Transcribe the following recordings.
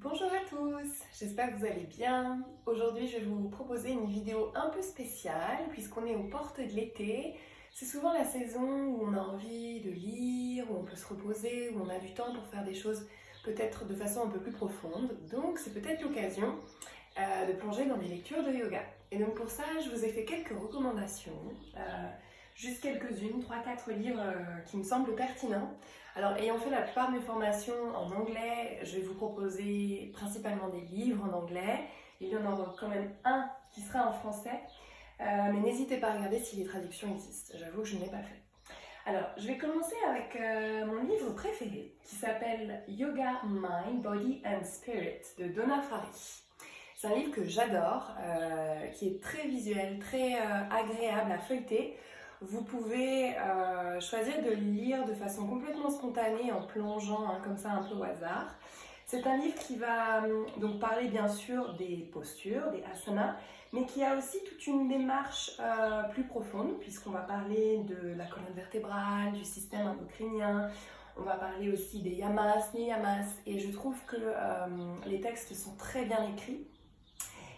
Bonjour à tous, j'espère que vous allez bien. Aujourd'hui, je vais vous proposer une vidéo un peu spéciale puisqu'on est aux portes de l'été. C'est souvent la saison où on a envie de lire, où on peut se reposer, où on a du temps pour faire des choses peut-être de façon un peu plus profonde. Donc c'est peut-être l'occasion de plonger dans des lectures de yoga. Et donc pour ça, je vous ai fait quelques recommandations, juste quelques-unes, 3-4 livres qui me semblent pertinents. Alors, ayant fait la plupart de mes formations en anglais, je vais vous proposer principalement des livres en anglais. Il y en aura quand même un qui sera en français, mais n'hésitez pas à regarder si les traductions existent. J'avoue que je ne l'ai pas fait. Alors, je vais commencer avec mon livre préféré qui s'appelle Yoga, Mind, Body and Spirit de Donna Farhi. C'est un livre que j'adore, qui est très visuel, très agréable à feuilleter. Vous pouvez choisir de le lire de façon complètement spontanée en plongeant comme ça un peu au hasard. C'est un livre qui va donc parler bien sûr des postures, des asanas, mais qui a aussi toute une démarche plus profonde puisqu'on va parler de la colonne vertébrale, du système endocrinien, on va parler aussi des yamas, niyamas, et je trouve que les textes sont très bien écrits.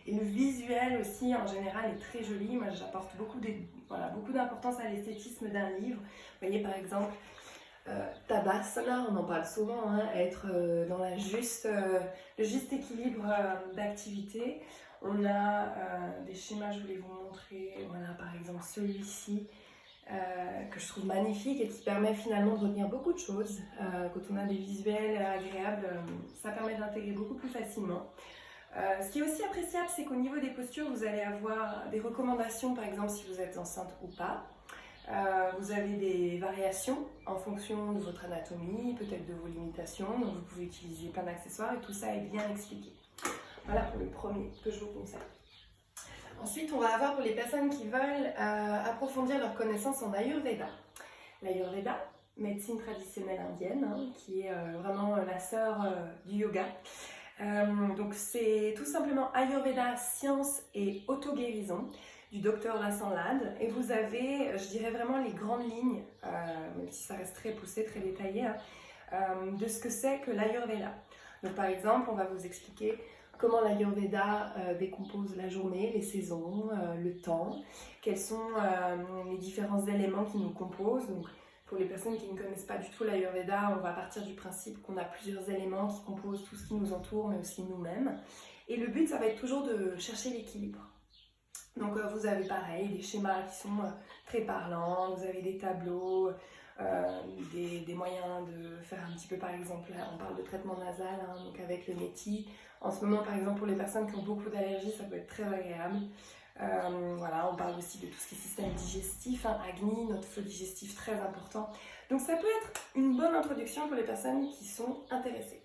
Et le visuel aussi, en général, est très joli. Moi, j'apporte beaucoup d'importance à l'esthétisme d'un livre. Vous voyez, par exemple, Tabasana, on en parle souvent, être dans le juste équilibre d'activité. On a des schémas, je voulais vous montrer. Voilà, par exemple, celui-ci, que je trouve magnifique et qui permet finalement de retenir beaucoup de choses. Quand on a des visuels agréables, ça permet d'intégrer beaucoup plus facilement. Ce qui est aussi appréciable, c'est qu'au niveau des postures, vous allez avoir des recommandations, par exemple si vous êtes enceinte ou pas. Vous avez des variations en fonction de votre anatomie, peut-être de vos limitations, donc vous pouvez utiliser plein d'accessoires et tout ça est bien expliqué. Voilà pour le premier que je vous conseille. Ensuite, on va avoir pour les personnes qui veulent approfondir leurs connaissances en Ayurveda. L'Ayurveda, médecine traditionnelle indienne, qui est vraiment la sœur du yoga. Donc c'est tout simplement Ayurveda, science et auto-guérison du docteur Vincent Lade. Et vous avez, je dirais vraiment les grandes lignes, même si ça reste très poussé, très détaillé, de ce que c'est que l'Ayurveda. Donc par exemple, on va vous expliquer comment l'Ayurveda décompose la journée, les saisons, le temps, quels sont les différents éléments qui nous composent. Donc, pour les personnes qui ne connaissent pas du tout l'Ayurveda, on va partir du principe qu'on a plusieurs éléments qui composent tout ce qui nous entoure, mais aussi nous-mêmes. Et le but, ça va être toujours de chercher l'équilibre. Donc vous avez pareil, des schémas qui sont très parlants, vous avez des tableaux, des moyens de faire un petit peu, par exemple, là, on parle de traitement nasal, donc avec le neti. En ce moment, par exemple, pour les personnes qui ont beaucoup d'allergies, ça peut être très agréable. Voilà, on parle aussi de tout ce qui est système digestif, Agni, notre flot digestif très important. Donc ça peut être une bonne introduction pour les personnes qui sont intéressées.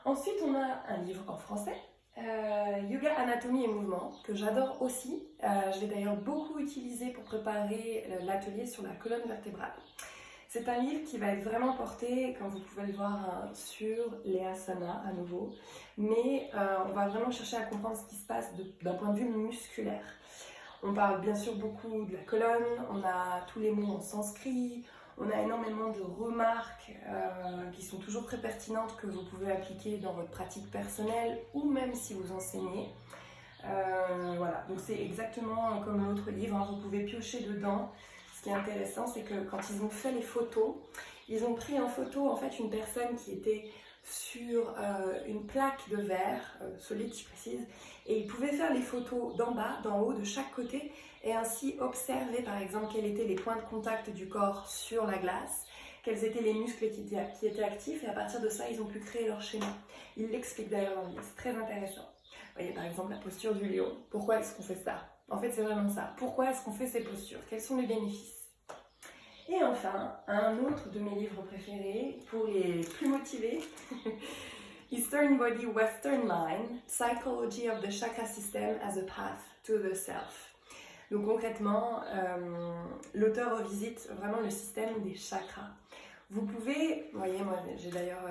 Ensuite, on a un livre en français, Yoga, Anatomie et Mouvement, que j'adore aussi. Je l'ai d'ailleurs beaucoup utilisé pour préparer l'atelier sur la colonne vertébrale. C'est un livre qui va être vraiment porté, comme vous pouvez le voir, sur les asanas à nouveau, mais on va vraiment chercher à comprendre ce qui se passe d'un point de vue musculaire. On parle bien sûr beaucoup de la colonne, on a tous les mots en sanskrit, on a énormément de remarques qui sont toujours très pertinentes que vous pouvez appliquer dans votre pratique personnelle ou même si vous enseignez. Voilà, donc c'est exactement comme l'autre livre, vous pouvez piocher dedans. Ce qui est intéressant, c'est que quand ils ont fait les photos, ils ont pris en photo en fait une personne qui était sur une plaque de verre, solide je précise, et ils pouvaient faire les photos d'en bas, d'en haut, de chaque côté, et ainsi observer par exemple quels étaient les points de contact du corps sur la glace, quels étaient les muscles qui étaient actifs, et à partir de ça, ils ont pu créer leur schéma. Ils l'expliquent d'ailleurs dans le livre, c'est très intéressant. Vous voyez par exemple la posture du lion, pourquoi est-ce qu'on fait ça? En fait, c'est vraiment ça. Pourquoi est-ce qu'on fait ces postures? Quels sont les bénéfices? Et enfin, un autre de mes livres préférés, pour les plus motivés, Eastern Body, Western Mind, Psychology of the Chakra System as a Path to the Self. Donc concrètement, l'auteur revisite vraiment le système des chakras. Vous pouvez, vous voyez, moi j'ai d'ailleurs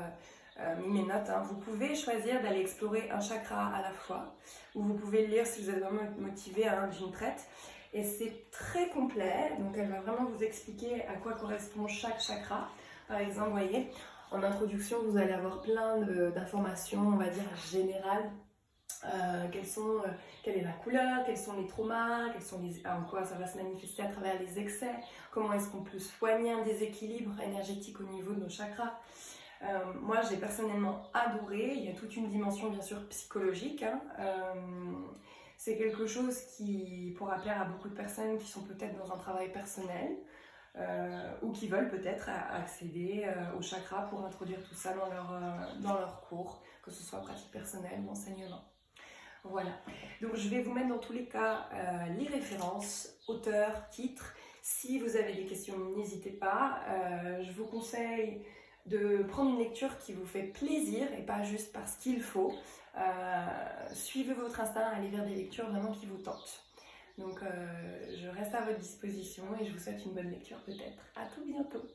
mis mes notes, vous pouvez choisir d'aller explorer un chakra à la fois, ou vous pouvez le lire si vous êtes vraiment motivé d'une traite. Et c'est très complet, donc elle va vraiment vous expliquer à quoi correspond chaque chakra. Par exemple, vous voyez, En introduction, vous allez avoir plein d'informations, on va dire, générales. Quelle est la couleur, quels sont les traumas, en quoi ça va se manifester à travers les excès, comment est-ce qu'on peut soigner un déséquilibre énergétique au niveau de nos chakras. Moi j'ai personnellement adoré, il y a toute une dimension bien sûr psychologique, hein. C'est quelque chose qui pourra plaire à beaucoup de personnes qui sont peut-être dans un travail personnel ou qui veulent peut-être accéder au chakra pour introduire tout ça dans leur cours, que ce soit pratique personnelle ou enseignement. Voilà, donc je vais vous mettre dans tous les cas les références, auteurs, titres. Si vous avez des questions, n'hésitez pas. Je vous conseille de prendre une lecture qui vous fait plaisir et pas juste parce qu'il faut. Suivez votre instinct, allez vers des lectures vraiment qui vous tentent. Donc je reste à votre disposition et je vous souhaite une bonne lecture peut-être. À tout bientôt.